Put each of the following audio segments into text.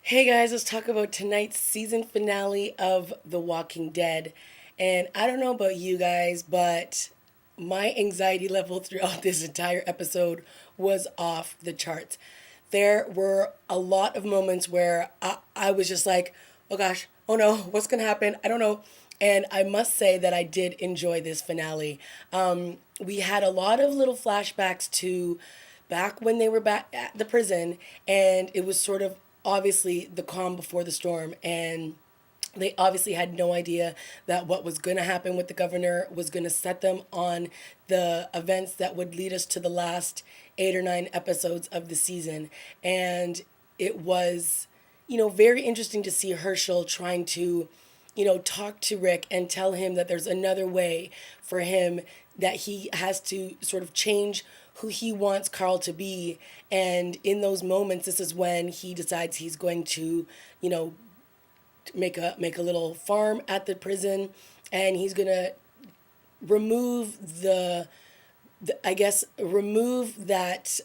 Hey guys, let's talk about tonight's season finale of The Walking Dead. And I don't know about you guys, but my anxiety level throughout this entire episode was off the charts. There were a lot of moments where I was just like, oh gosh, oh no, what's going to happen? I don't know. And I must say that I did enjoy this finale. We had a lot of little flashbacks to back when they were back at the prison, and it was sort of obviously the calm before the storm. And they obviously had no idea that what was going to happen with the governor was going to set them on the events that would lead us to the last 8 or 9 episodes of the season. And it was, very interesting to see Herschel trying to, talk to Rick and tell him that there's another way for him, that he has to sort of change who he wants Carl to be. And in those moments, this is when he decides he's going to, you know, make a little farm at the prison, and he's gonna remove I guess remove that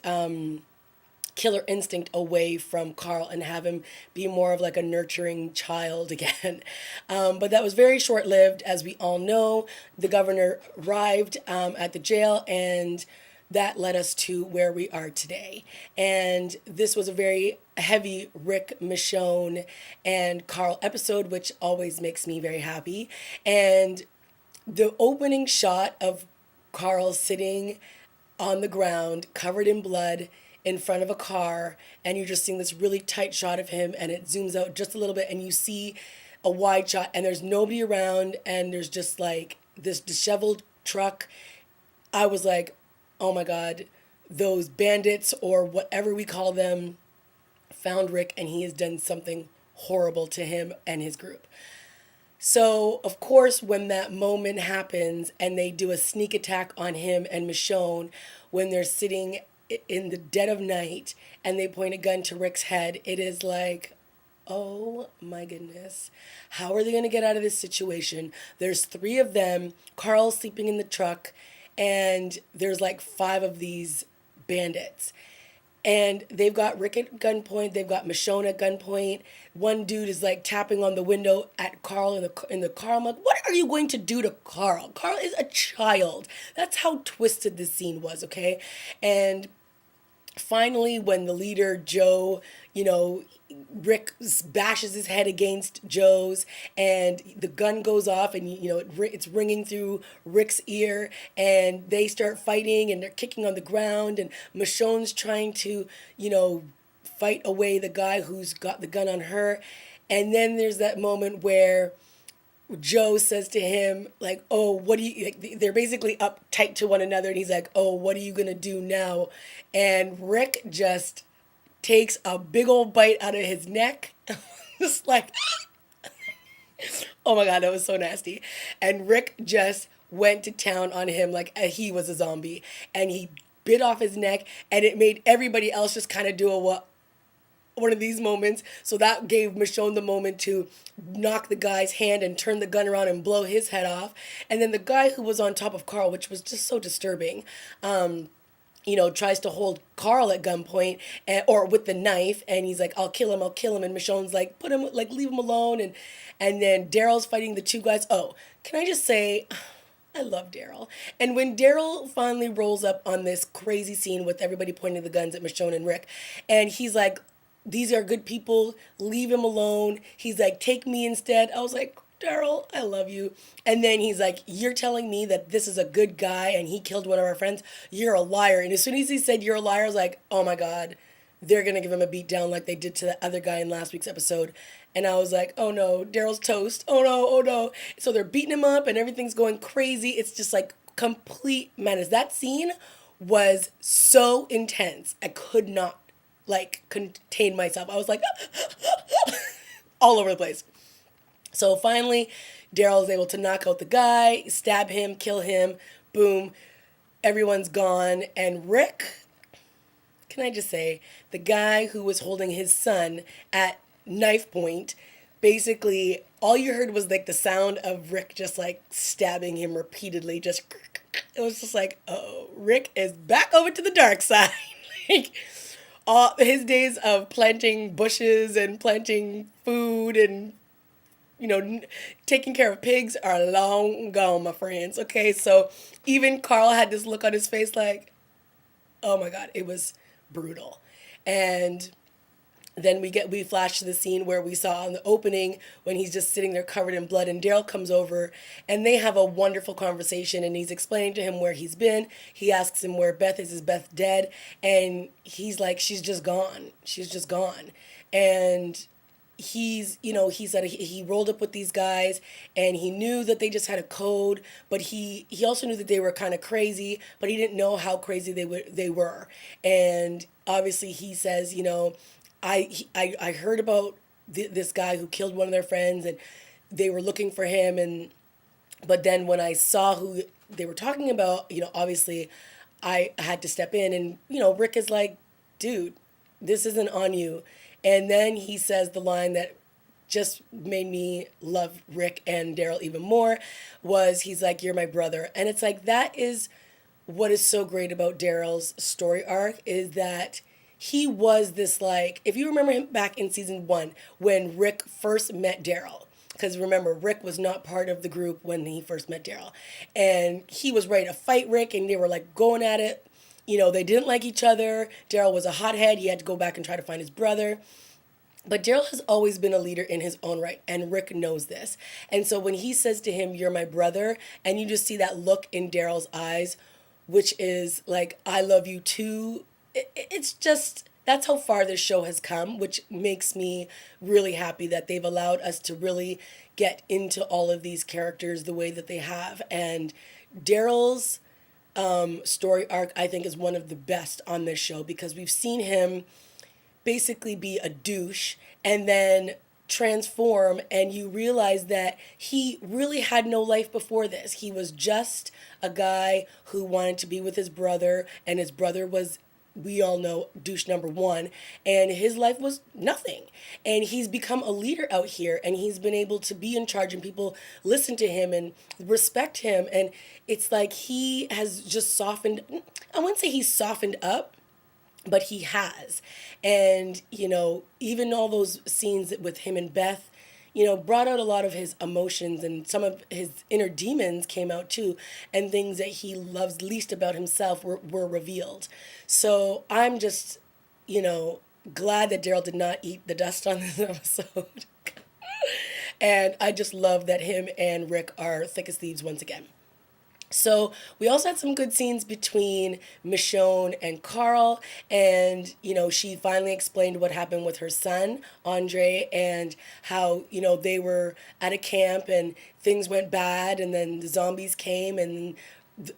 killer instinct away from Carl and have him be more of like a nurturing child again. But that was very short lived. As we all know, the governor arrived at the jail, and that led us to where we are today. And this was a very heavy Rick, Michonne, and Carl episode, which always makes me very happy. And the opening shot of Carl sitting on the ground, covered in blood, in front of a car, and you're just seeing this really tight shot of him, and it zooms out just a little bit, and you see a wide shot, and there's nobody around, and there's just like this disheveled truck. I was like, oh my God, those bandits or whatever we call them found Rick, and he has done something horrible to him and his group. So, of course, when that moment happens and they do a sneak attack on him and Michonne, when they're sitting in the dead of night and they point a gun to Rick's head, it is like, oh my goodness. How are they going to get out of this situation? There's three of them. Carl's sleeping in the truck, and there's like five of these bandits. And they've got Rick at gunpoint. They've got Michonne at gunpoint. One dude is like tapping on the window at Carl in the car. I'm like, what are you going to do to Carl? Carl is a child. That's how twisted this scene was, okay? And finally, when the leader, Joe, Rick bashes his head against Joe's, and the gun goes off, and it's ringing through Rick's ear, and they start fighting, and they're kicking on the ground, and Michonne's trying to fight away the guy who's got the gun on her. And then there's that moment where Joe says to him, like, oh, what do you, like, they're basically up tight to one another, and he's like, oh, what are you gonna do now? And Rick just takes a big old bite out of his neck. Just like, oh my God, that was so nasty. And Rick just went to town on him like he was a zombie. And he bit off his neck, and it made everybody else just kind of do a what, one of these moments. So that gave Michonne the moment to knock the guy's hand and turn the gun around and blow his head off. And then the guy who was on top of Carl, which was just so disturbing, tries to hold Carl at gunpoint, or with the knife, and he's like, I'll kill him. And Michonne's like, put him, like, leave him alone. And then Darryl's fighting the two guys. Oh, can I just say, I love Darryl. And when Darryl finally rolls up on this crazy scene with everybody pointing the guns at Michonne and Rick, and he's like, these are good people, leave him alone. He's like, take me instead. I was like, Darryl, I love you. And then he's like, you're telling me that this is a good guy and he killed one of our friends? You're a liar. And as soon as he said you're a liar, I was like, oh my God, they're going to give him a beat down like they did to the other guy in last week's episode. And I was like, oh no, Daryl's toast. Oh no, oh no. So they're beating him up and everything's going crazy. It's just like complete madness. That scene was so intense. I could not contain myself. I was like all over the place. So finally, Darryl is able to knock out the guy, stab him, kill him. Boom, everyone's gone. And Rick, can I just say, the guy who was holding his son at knife point, basically all you heard was like the sound of Rick just like stabbing him repeatedly. Just, it was just like, oh, Rick is back over to the dark side. Like, all his days of planting bushes and planting food and taking care of pigs are long gone, my friends. Okay, so even Carl had this look on his face like, oh my God, it was brutal. And then we flash to the scene where we saw in the opening when he's just sitting there covered in blood, and Darryl comes over and they have a wonderful conversation, and he's explaining to him where he's been. He asks him where Beth is Beth dead? And he's like, she's just gone. She's just gone. And he said he rolled up with these guys, and he knew that they just had a code, but he also knew that they were kind of crazy, but he didn't know how crazy they were. And obviously he says, I heard about this guy who killed one of their friends, and they were looking for him, but then when I saw who they were talking about, obviously I had to step in, and Rick is like, dude, this isn't on you. And then he says the line that just made me love Rick and Darryl even more, was he's like, you're my brother. And it's like, that is what is so great about Darryl's story arc, is that he was this, like, if you remember him back in season 1 when Rick first met Darryl, because remember, Rick was not part of the group when he first met Darryl, and he was ready to fight Rick, and they were like going at it. They didn't like each other. Darryl was a hothead. He had to go back and try to find his brother. But Darryl has always been a leader in his own right, and Rick knows this. And so when he says to him, you're my brother, and you just see that look in Darryl's eyes, which is like, I love you too. It's just, that's how far this show has come, which makes me really happy that they've allowed us to really get into all of these characters the way that they have. And Darryl's story arc, I think, is one of the best on this show, because we've seen him basically be a douche and then transform, and you realize that he really had no life before this. He was just a guy who wanted to be with his brother, and his brother was, we all know, douche number one, and his life was nothing. And he's become a leader out here, and he's been able to be in charge, and people listen to him and respect him. And it's like he has just softened. I wouldn't say he's softened up, but he has. And even all those scenes with him and Beth, brought out a lot of his emotions, and some of his inner demons came out too, and things that he loves least about himself were revealed. So I'm just, glad that Darryl did not eat the dust on this episode. And I just love that him and Rick are thick as thieves once again. So we also had some good scenes between Michonne and Carl, and she finally explained what happened with her son Andre, and how they were at a camp and things went bad, and then the zombies came, and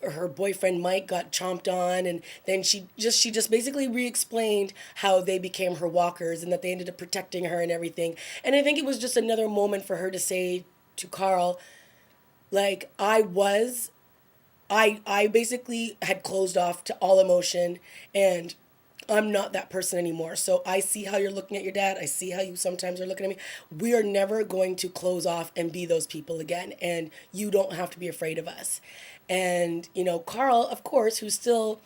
her boyfriend Mike got chomped on, and then she just basically re-explained how they became her walkers, and that they ended up protecting her and everything. And I think it was just another moment for her to say to Carl, like, I basically had closed off to all emotion, and I'm not that person anymore. So I see how you're looking at your dad. I see how you sometimes are looking at me. We are never going to close off and be those people again. And you don't have to be afraid of us. And, Carl, of course, who's still,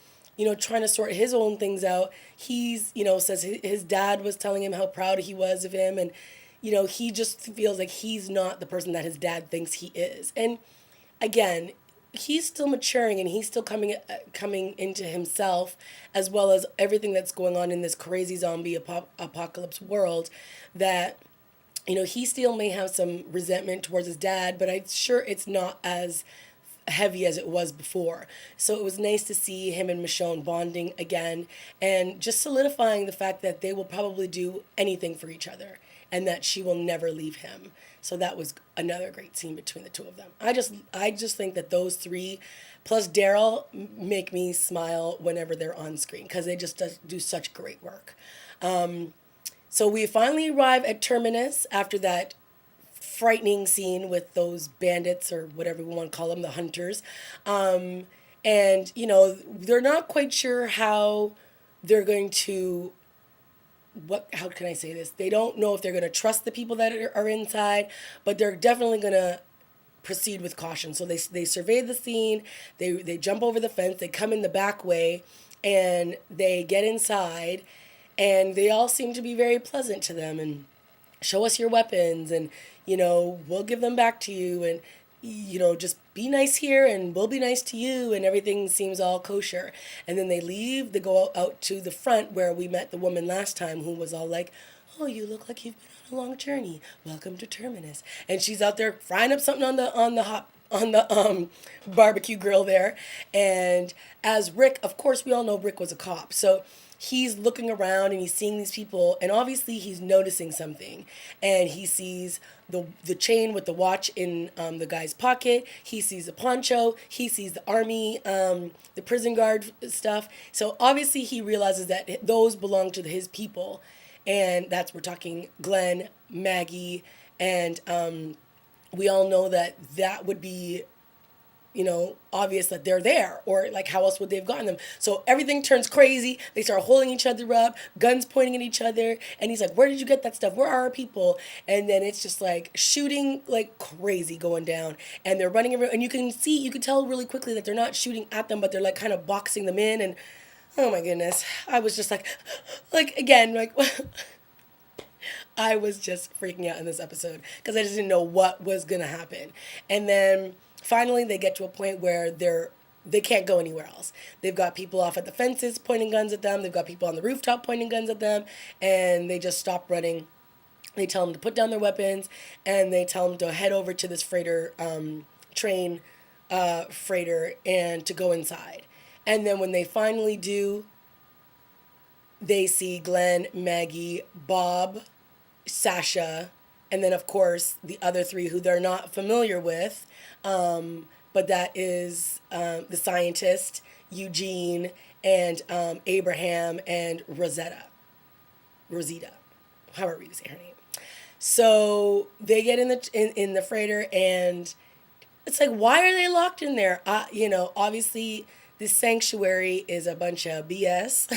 trying to sort his own things out. He's, says his dad was telling him how proud he was of him. And, he just feels like he's not the person that his dad thinks he is. And again, he's still maturing, and he's still coming into himself, as well as everything that's going on in this crazy zombie apocalypse world, that he still may have some resentment towards his dad, but I'm sure it's not as heavy as it was before. So it was nice to see him and Michonne bonding again, and just solidifying the fact that they will probably do anything for each other, and that she will never leave him. So that was another great scene between the two of them. I just think that those three, plus Darryl, make me smile whenever they're on screen, because they just do such great work. So we finally arrive at Terminus after that frightening scene with those bandits, or whatever we want to call them, the hunters. And, they're not quite sure how they're going to, how can I say this? They don't know if they're going to trust the people that are inside, but they're definitely going to proceed with caution. So they survey the scene, they jump over the fence, they come in the back way, and they get inside, And they all seem to be very pleasant to them and show us your weapons, and we'll give them back to you, and just be nice here and we'll be nice to you, and everything seems all kosher. And then they leave, they go out to the front where we met the woman last time, who was all like, oh, you look like you've been on a long journey, welcome to Terminus. And she's out there frying up something on the barbecue grill there. And as Rick, of course, we all know Rick was a cop, so he's looking around and he's seeing these people, and obviously he's noticing something. And he sees the chain with the watch in the guy's pocket. He sees the poncho. He sees the army, the prison guard stuff. So obviously he realizes that those belong to his people, and we're talking Glenn, Maggie, and we all know that would be, obvious that they're there, or like how else would they have gotten them? So everything turns crazy. They start holding each other up, guns pointing at each other, and he's like, where did you get that stuff? Where are our people? And then it's just like shooting like crazy going down, and they're running around, and you can tell really quickly that they're not shooting at them, but they're like kind of boxing them in. And oh my goodness, I was just like again, like I was just freaking out in this episode because I just didn't know what was gonna happen. And then finally, they get to a point where they can't go anywhere else. They've got people off at the fences pointing guns at them. They've got people on the rooftop pointing guns at them, and they just stop running. They tell them to put down their weapons, and they tell them to head over to this freighter train freighter and to go inside. And then when they finally do, they see Glenn, Maggie, Bob, Sasha, and then of course the other three who they're not familiar with, but that is the scientist, Eugene, and Abraham, and Rosita, however you say her name. So they get in the freighter, and it's like, why are they locked in there? Obviously this sanctuary is a bunch of BS,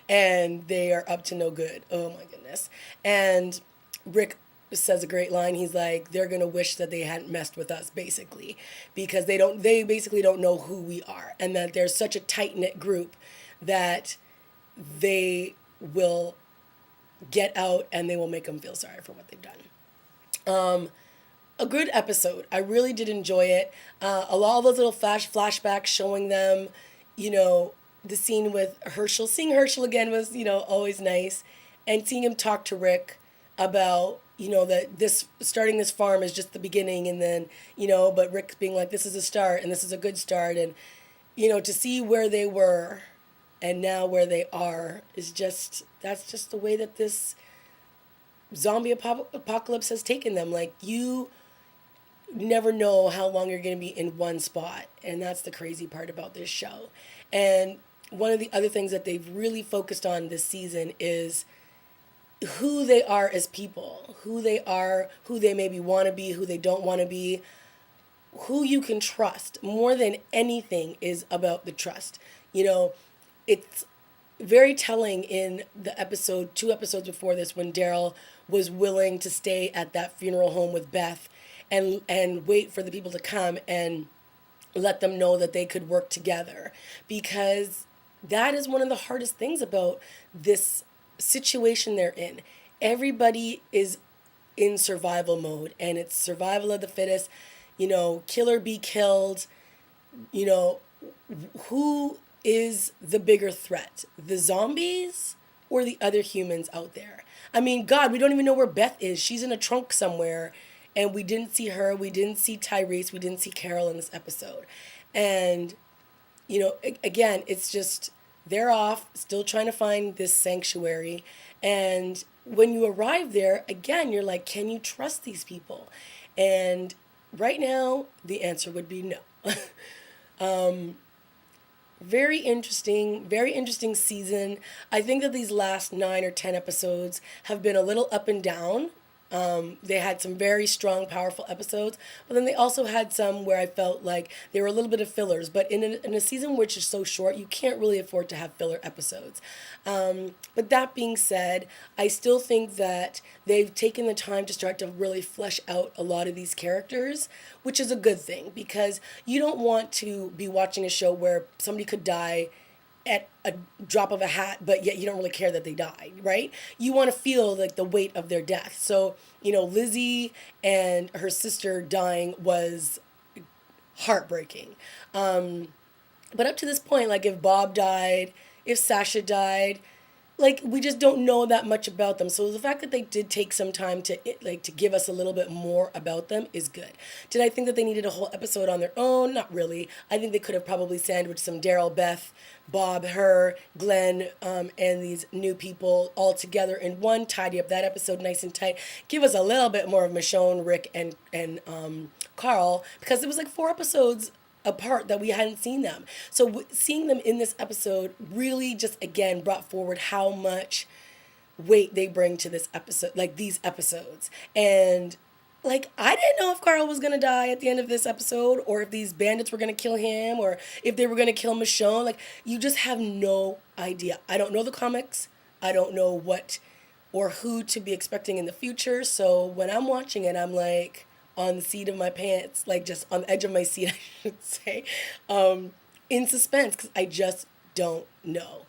and they are up to no good. Oh my goodness. And Rick says a great line. He's like, they're gonna wish that they hadn't messed with us, basically, because they basically don't know who we are, and that there's such a tight-knit group that they will get out and they will make them feel sorry for what they've done. A good episode. I really did enjoy it. A lot of those little flashbacks showing them, the scene with Herschel. Seeing Herschel again was, always nice, and seeing him talk to Rick about, that this starting this farm is just the beginning, and then, but Rick being like, this is a start and this is a good start, and, to see where they were and now where they are is that's just the way that this zombie apocalypse has taken them. Like, you never know how long you're going to be in one spot, and that's the crazy part about this show. And one of the other things that they've really focused on this season is who they are as people, who they are, who they maybe want to be, who they don't want to be, who you can trust. More than anything is about the trust. It's very telling in the episode, 2 episodes before this, when Darryl was willing to stay at that funeral home with Beth and wait for the people to come and let them know that they could work together, because that is one of the hardest things about this situation they're in. Everybody is in survival mode, and it's survival of the fittest, kill or be killed. Who is the bigger threat, the zombies or the other humans out there? I mean, God, we don't even know where Beth is. She's in a trunk somewhere, and we didn't see her. We didn't see Tyrese. We didn't see Carol in this episode. And, again, it's just, they're off, still trying to find this sanctuary. And when you arrive there, again, you're like, can you trust these people? And right now, the answer would be no. Very interesting season. I think that these last 9 or 10 episodes have been a little up and down. They had some very strong, powerful episodes, but then they also had some where I felt like they were a little bit of fillers. But in a season which is so short, you can't really afford to have filler episodes. But that being said, I still think that they've taken the time to start to really flesh out a lot of these characters, which is a good thing, because you don't want to be watching a show where somebody could die at a drop of a hat, but yet you don't really care that they died, right? You want to feel like the weight of their death. So, Lizzie and her sister dying was heartbreaking. But up to this point, like if Bob died, if Sasha died, like we just don't know that much about them. So the fact that they did take some time to give us a little bit more about them is good. Did I think that they needed a whole episode on their own? Not really. I think they could have probably sandwiched some Darryl, Beth, Bob, her, Glenn, and these new people all together in one. Tidy up that episode nice and tight. Give us a little bit more of Michonne, Rick, and Carl, because it was like 4 episodes apart that we hadn't seen them. So seeing them in this episode really just again brought forward how much weight they bring to this episode, like these episodes. And like I didn't know if Carl was gonna die at the end of this episode, or if these bandits were gonna kill him, or if they were gonna kill Michonne. Like you just have no idea. I don't know the comics. I don't know what or who to be expecting in the future. So when I'm watching it, I'm like on the seat of my pants, like just on the edge of my seat, I should say, in suspense, because I just don't know.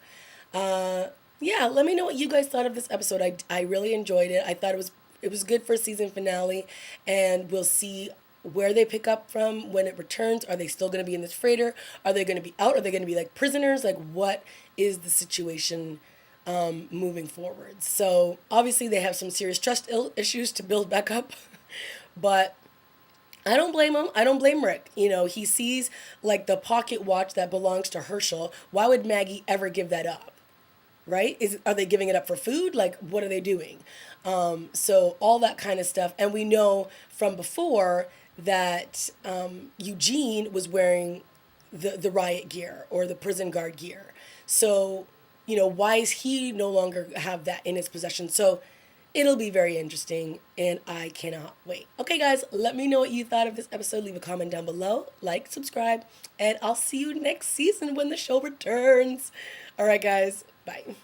Yeah, let me know what you guys thought of this episode. I really enjoyed it. I thought it was good for a season finale, and we'll see where they pick up from when it returns. Are they still going to be in this freighter? Are they going to be out? Are they going to be like prisoners? Like what is the situation moving forward? So obviously they have some serious trust issues to build back up. But I don't blame him. I don't blame Rick. He sees like the pocket watch that belongs to Herschel. Why would Maggie ever give that up? Right? Are they giving it up for food? Like, what are they doing? So all that kind of stuff. And we know from before that Eugene was wearing the riot gear or the prison guard gear. So, why is he no longer have that in his possession? So it'll be very interesting, and I cannot wait. Okay, guys, let me know what you thought of this episode. Leave a comment down below, like, subscribe, and I'll see you next season when the show returns. All right, guys, bye.